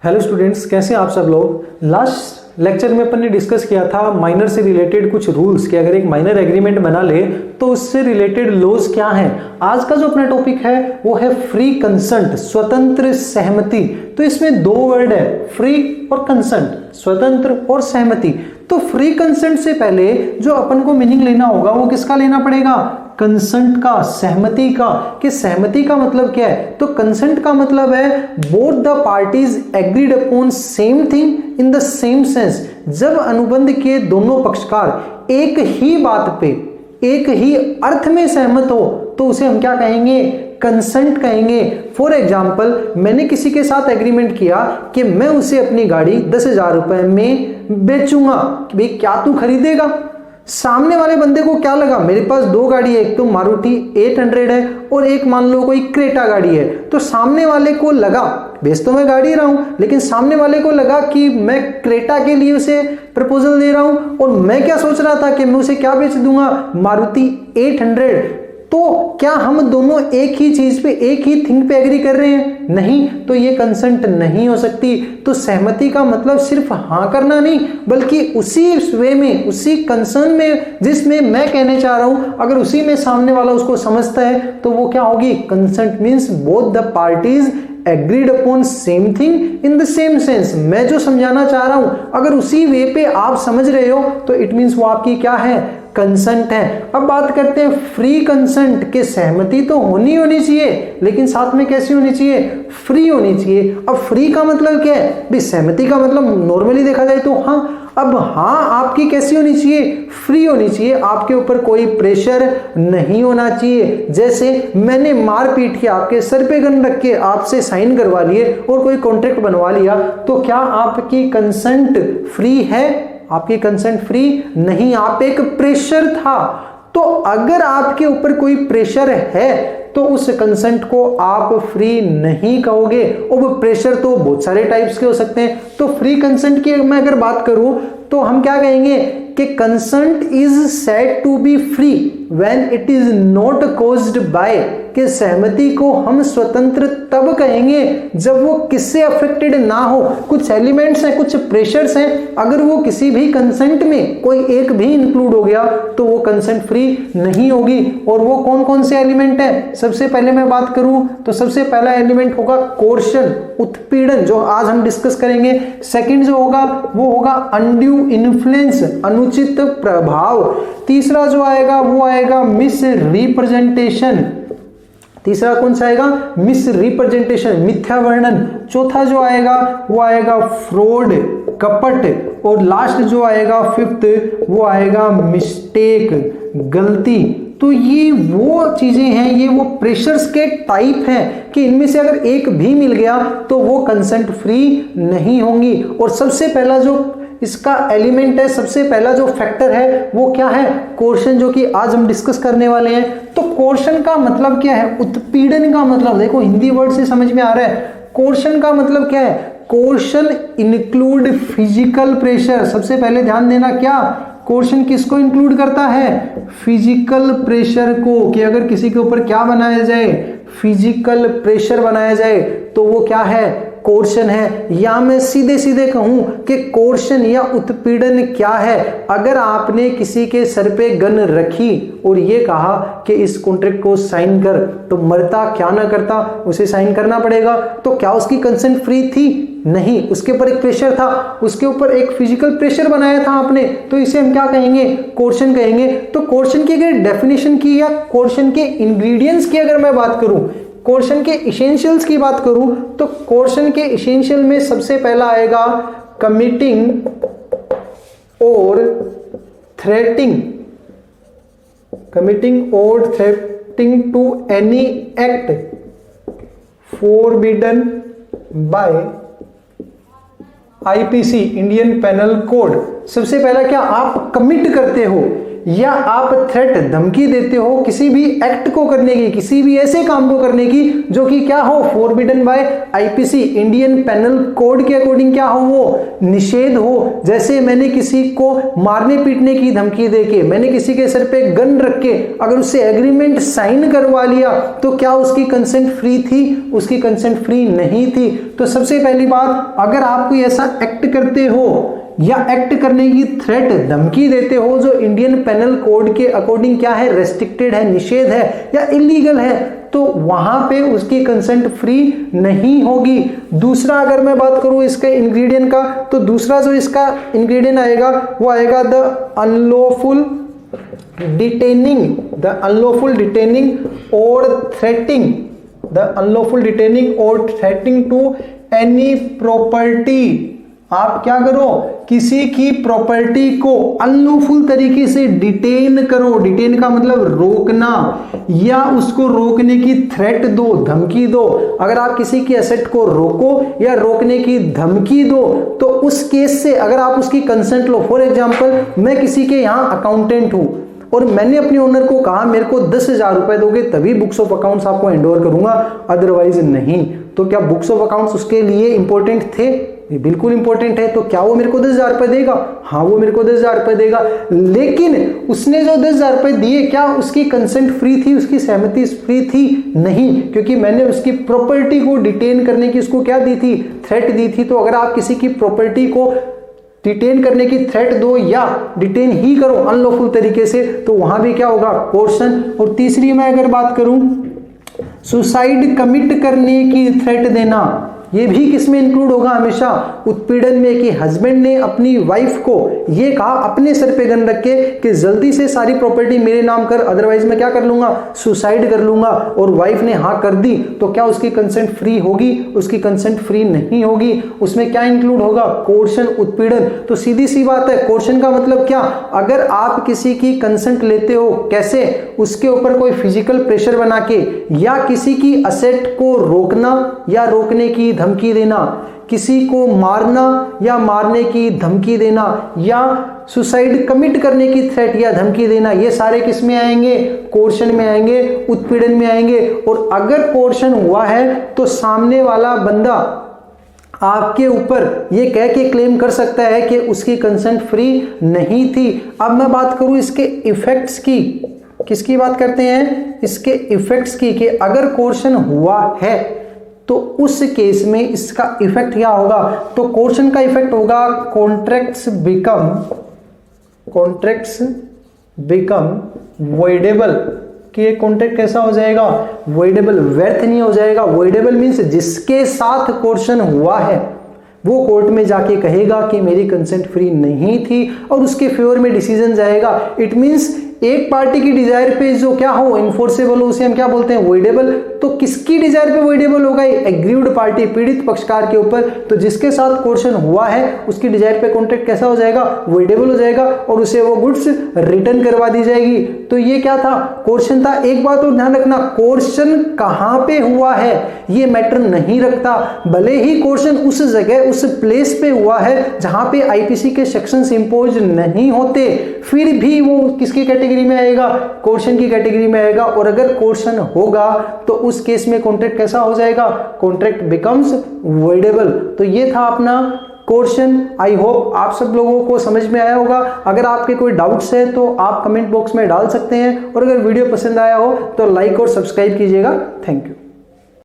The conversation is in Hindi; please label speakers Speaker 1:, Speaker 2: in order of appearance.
Speaker 1: हेलो स्टूडेंट्स, कैसे हैं आप सब लोग। लास्ट लेक्चर में अपन ने डिस्कस किया था माइनर से रिलेटेड कुछ रूल्स कि अगर एक माइनर एग्रीमेंट बना ले तो उससे रिलेटेड लॉज क्या हैं। आज का जो अपना टॉपिक है वो है फ्री कंसेंट, स्वतंत्र सहमति। तो इसमें दो वर्ड है, फ्री और कंसेंट, स्वतंत्र और सहमति। तो फ्री कंसेंट से पहले जो अपन को मीनिंग लेना होगा वो किसका लेना पड़ेगा, कंसेंट का, सहमति का। कि सहमति का मतलब क्या है, तो कंसेंट का मतलब है both the parties agreed upon same thing in the same sense. जब अनुबंध के दोनों पक्षकार एक ही बात पे, एक ही अर्थ में सहमत हो तो उसे हम क्या कहेंगे, कंसेंट कहेंगे। फॉर एग्जाम्पल, मैंने किसी के साथ एग्रीमेंट किया कि मैं उसे अपनी गाड़ी 10,000 रुपए में बेचूंगा। भाई क्या तू खरीदेगा। सामने वाले बंदे को क्या लगा, मेरे पास दो गाड़ी है, एक तो मारुति 800 है और एक मान लो कोई क्रेटा गाड़ी है। तो सामने वाले को लगा, बेच तो मैं गाड़ी रहा हूं, लेकिन सामने वाले को लगा कि मैं क्रेटा के लिए उसे प्रपोजल दे रहा हूं और मैं क्या सोच रहा था कि मैं उसे क्या बेच दूंगा, मारुति 800। तो क्या हम दोनों एक ही चीज पे, एक ही थिंग पे एग्री कर रहे हैं? नहीं, तो ये कंसेंट नहीं हो सकती। तो सहमति का मतलब सिर्फ हाँ करना नहीं, बल्कि उसी वे में, उसी कंसर्न में जिसमें मैं कहने चाह रहा हूं, अगर उसी में सामने वाला उसको समझता है तो वो क्या होगी, consent means both the parties agreed upon same thing in the same sense. मैं जो समझाना चाह रहा हूं अगर उसी वे पे आप समझ रहे हो तो इट मीन्स वो आपकी क्या है, कंसेंट है। अब बात करते हैं फ्री कंसेंट के। सहमति तो होनी चाहिए, लेकिन साथ में कैसी होनी चाहिए, फ्री होनी चाहिए। अब फ्री का मतलब क्या है भाई, सहमति का मतलब नॉर्मली देखा जाए तो हाँ। अब हाँ आपकी कैसी होनी चाहिए, फ्री होनी चाहिए। आपके ऊपर कोई प्रेशर नहीं होना चाहिए। जैसे मैंने मार पीट के आपके सर पे गन रख के आपसे साइन करवा लिए और कोई कॉन्ट्रैक्ट बनवा लिया, तो क्या आपकी कंसेंट फ्री है? आपकी कंसेंट फ्री नहीं, आप एक प्रेशर था। तो अगर आपके ऊपर कोई प्रेशर है तो उस कंसेंट को आप फ्री नहीं कहोगे। और वो प्रेशर तो बहुत सारे टाइप्स के हो सकते हैं। तो फ्री कंसेंट की मैं अगर बात करूं तो हम क्या कहेंगे कि consent is said to be free when it is not caused by. कि सहमति को हम स्वतंत्र तब कहेंगे जब वो किससे अफेक्टेड ना हो। कुछ एलिमेंट्स हैं, कुछ प्रेशर्स हैं, अगर वो किसी भी कंसेंट में कोई एक भी इंक्लूड हो गया तो वो कंसेंट फ्री नहीं होगी। और वो कौन कौन से एलिमेंट है, सबसे पहले मैं बात करूं तो सबसे पहला एलिमेंट होगा कोर्शन, उत्पीड़न, जो आज हम डिस्कस करेंगे। सेकंड जो होगा वो होगा अनड्यू इन्फ्लुएंस, अनुचित प्रभाव। तीसरा जो आएगा वो आएगा मिस रिप्रेजेंटेशन। तीसरा कौन सा आएगा, मिस रिप्रेजेंटेशन, मिथ्या वर्णन। चौथा जो आएगा वो आएगा फ्रॉड, कपट। और लास्ट जो आएगा फिफ्थ वो आएगा मिस्टेक, गलती। तो ये वो चीजें हैं, ये वो प्रेशर्स के टाइप हैं कि इनमें से अगर एक भी मिल गया तो वो कंसेंट फ्री नहीं होंगी। और सबसे पहला जो इसका एलिमेंट है, सबसे पहला जो फैक्टर है वो क्या है, कोर्शन, जो कि आज हम डिस्कस करने वाले हैं। तो कोर्शन का मतलब क्या है, उत्पीड़न का मतलब, देखो हिंदी वर्ड से समझ में आ रहा है। कोर्शन का मतलब क्या है, कोर्शन इंक्लूड फिजिकल प्रेशर। सबसे पहले ध्यान देना, क्या कोर्शन किसको इंक्लूड करता है, फिजिकल प्रेशर को। कि अगर किसी के ऊपर क्या बनाया जाए, फिजिकल प्रेशर बनाया जाए तो वो क्या है, कोर्शन है। या मैं सीधे सीधे कहूं कि कोर्शन या उत्पीड़न क्या है, अगर आपने किसी के सर पे गन रखी और ये कहा कि इस कॉन्ट्रैक्ट को साइन कर, तो मरता क्या ना करता उसे साइन करना पड़ेगा। तो क्या उसकी कंसेंट फ्री थी? नहीं, उसके ऊपर एक प्रेशर था, उसके ऊपर एक फिजिकल प्रेशर बनाया था आपने, तो इसे हम क्या कहेंगे, कोर्शन कहेंगे। तो कोर्शन की अगर डेफिनेशन की या कोर्शन के इंग्रेडिएंट्स की अगर मैं बात करूं, कोर्शन के इसेंशियल्स की बात करूं, तो कोर्शन के इसेंशियल में सबसे पहला आएगा कमिटिंग और थ्रेटिंग, कमिटिंग और threatening to any act forbidden by IPC, Indian penal code. सबसे पहला क्या, आप कमिट करते हो या आप थ्रेट धमकी देते हो किसी भी एक्ट को करने की, किसी भी ऐसे काम को करने की जो कि क्या हो, forbidden by IPC Indian penal code के अकॉर्डिंग क्या हो, वो निषेध हो। जैसे मैंने किसी को मारने पीटने की धमकी देके, मैंने किसी के सर पे गन रख के अगर उससे एग्रीमेंट साइन करवा लिया तो क्या उसकी कंसेंट फ्री थी? उसकी कंसेंट फ्री नहीं थी। तो सबसे पहली बात, अगर आप कोई ऐसा एक्ट करते हो या एक्ट करने की थ्रेट धमकी देते हो जो इंडियन पेनल कोड के अकॉर्डिंग क्या है, रेस्ट्रिक्टेड है, निषेध है या इलीगल है, तो वहां पे उसकी कंसेंट फ्री नहीं होगी। दूसरा अगर मैं बात करूं इसके इंग्रेडिएंट का, तो दूसरा जो इसका इंग्रेडिएंट आएगा वो आएगा द अनलॉफुल डिटेनिंग और थ्रेटिंग, द अनलॉफुल डिटेनिंग और थ्रेटिंग टू एनी प्रॉपर्टी। आप क्या करो, किसी की प्रॉपर्टी को अनलॉफुल तरीके से डिटेन करो, डिटेन का मतलब रोकना, या उसको रोकने की थ्रेट दो, धमकी दो। अगर आप किसी की एसेट को रोको या रोकने की धमकी दो तो उस केस से अगर आप उसकी कंसेंट लो, फॉर एग्जांपल मैं किसी के यहाँ अकाउंटेंट हूं और मैंने अपने ओनर को कहा मेरे को 10,000 रुपए दोगे तभी बुक्स ऑफ अकाउंट्स आपको हैंडओवर करूंगा, अदरवाइज नहीं। तो क्या बुक्स ऑफ अकाउंट्स उसके लिए इंपॉर्टेंट थे? ये बिल्कुल इंपॉर्टेंट है। तो क्या वो मेरे को 10,000 रुपए देगा? हाँ, वो मेरे को 10,000 रुपए देगा। लेकिन उसने जो 10,000 रुपए दिए, क्या उसकी कंसेंट फ्री थी, उसकी सहमति फ्री थी? नहीं, क्योंकि मैंने उसकी प्रॉपर्टी को डिटेन करने की उसको क्या दी थी, थ्रेट दी थी। तो अगर आप किसी की प्रॉपर्टी को डिटेन करने की थ्रेट दो या डिटेन ही करो अनलॉफुल तरीके से, तो वहां भी क्या होगा, कोर्सन। और तीसरी मैं अगर बात करूं, सुसाइड कमिट करने की थ्रेट देना, ये भी किसमें इंक्लूड होगा, हमेशा उत्पीड़न में, कि हस्बैंड ने अपनी वाइफ को ये कहा अपने सर पे गन रख के कि जल्दी से सारी प्रॉपर्टी मेरे नाम कर, अदरवाइज मैं क्या कर लूंगा, सुसाइड कर लूंगा, और वाइफ ने हाँ कर दी, तो क्या उसकी कंसेंट फ्री होगी? उसकी कंसेंट फ्री नहीं होगी। उसमें क्या इंक्लूड होगा, कोर्शन, उत्पीड़न। तो सीधी सी बात है, कोर्शन का मतलब क्या, अगर आप किसी की कंसेंट लेते हो, कैसे, उसके ऊपर कोई फिजिकल प्रेशर बना के, या किसी की असेट को रोकना या रोकने की धमकी देना, किसी को मारना या मारने की धमकी देना, या सुसाइड कमिट करने की थ्रेट या धमकी देना, ये सारे किस में आएंगे, कोर्शन में आएंगे, उत्पीड़न में आएंगे। और अगर कोर्शन हुआ है तो सामने वाला बंदा आपके ऊपर ये कह के क्लेम कर सकता है कि उसकी कंसेंट फ्री नहीं थी। अब मैं बात करूं इसके इफेक्ट्स की, किसकी बात करते हैं, इसके इफेक्ट्स की, कि अगर कोर्शन हुआ है तो उस केस में इसका इफेक्ट क्या होगा। तो कोर्शन का इफेक्ट होगा, कॉन्ट्रैक्ट्स बिकम वॉइडेबल, कि ये कॉन्ट्रैक्ट कैसा हो जाएगा, वॉइडेबल, व्यर्थ नहीं हो जाएगा। वॉइडेबल मींस जिसके साथ कोर्शन हुआ है वो कोर्ट में जाके कहेगा कि मेरी कंसेंट फ्री नहीं थी और उसके फेवर में डिसीजन जाएगा। इट मींस एक पार्टी की डिजायर पे जो क्या हो, इन्फोर्सेबल हो, उसे हम क्या बोलते हैं, वॉइडेबल। तो किसकी डिजायर पे वॉइडेबल होगा, एग्रीव्ड पार्टी, पीड़ित पक्षकार के ऊपर। तो जिसके साथ कोर्शन हुआ है उसकी डिजायर पे कॉन्ट्रैक्ट कैसा हो जाएगा, वॉइडेबल हो जाएगा, और उसे वो गुड्स रिटर्न करवा दी जाएगी। तो ये क्या था, कोर्शन था। एक बात और ध्यान रखना, कोर्शन कहां पे हुआ है ये मैटर नहीं रखता। भले ही कोर्शन उस जगह, उस प्लेस पे हुआ है जहां पे आईपीसी के सेक्शंस इंपोज नहीं होते, फिर भी वो किसकी कैटेगरी में आएगा, कोर्शन की कैटेगरी में आएगा। और अगर कोर्शन होगा तो उस केस में कॉन्ट्रैक्ट कैसा हो जाएगा, कॉन्ट्रैक्ट बिकम्स वॉइडेबल। तो ये था अपना कोर्शन। आई होप आप सब लोगों को समझ में आया होगा। अगर आपके कोई डाउट्स है तो आप कमेंट बॉक्स में डाल सकते हैं, और अगर वीडियो पसंद आया हो तो लाइक और सब्सक्राइब कीजिएगा। Thank you.